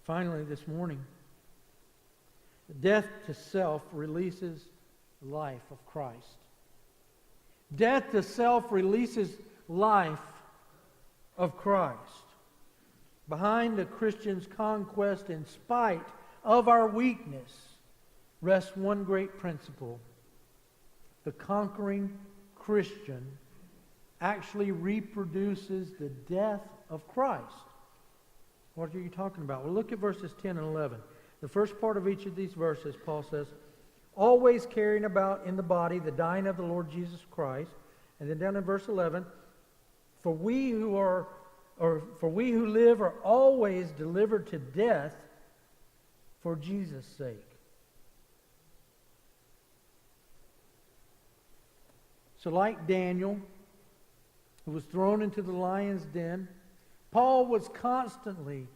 Finally, this morning, death to self releases the life of Christ. Death to self releases life of Christ. Behind the Christian's conquest, in spite of our weakness, rests one great principle. The conquering Christian actually reproduces the death of Christ. What are you talking about? Well, look at verses 10 and 11. The first part of each of these verses, Paul says, always carrying about in the body the dying of the Lord Jesus Christ. And then down in verse 11, for we who live are always delivered to death for Jesus' sake. So like Daniel, who was thrown into the lion's den, Paul was constantly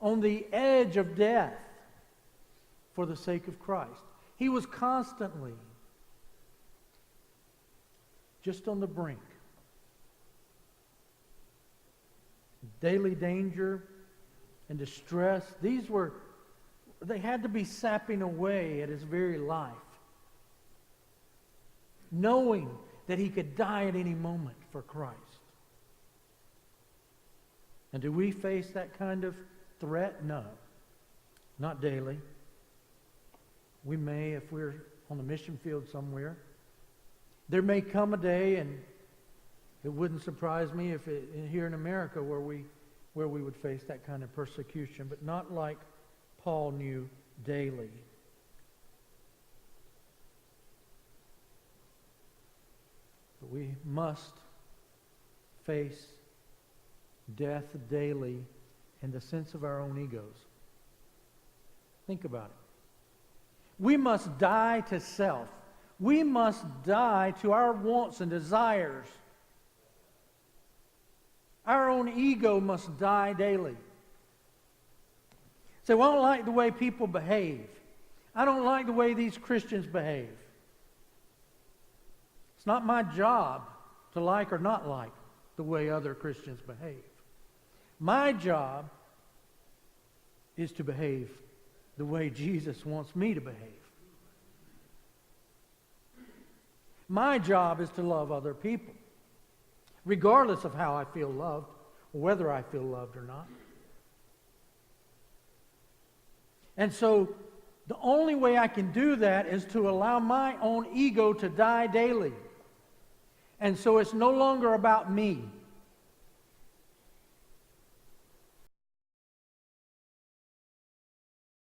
on the edge of death for the sake of Christ. He was constantly just on the brink. Daily danger and distress, they had to be sapping away at his very life, knowing that he could die at any moment for Christ. And do we face that kind of threat? No. Not daily. We may if we're on the mission field somewhere. There may come a day, and it wouldn't surprise me if here in America where we would face that kind of persecution, but not like Paul knew daily. But we must face death daily in the sense of our own egos. Think about it. We must die to self. We must die to our wants and desires. Our own ego must die daily. Say, well, I don't like the way people behave. I don't like the way these Christians behave. It's not my job to like or not like the way other Christians behave. My job is to behave the way Jesus wants me to behave. My job is to love other people, regardless of how I feel loved, or whether I feel loved or not. And so, the only way I can do that is to allow my own ego to die daily. And so it's no longer about me.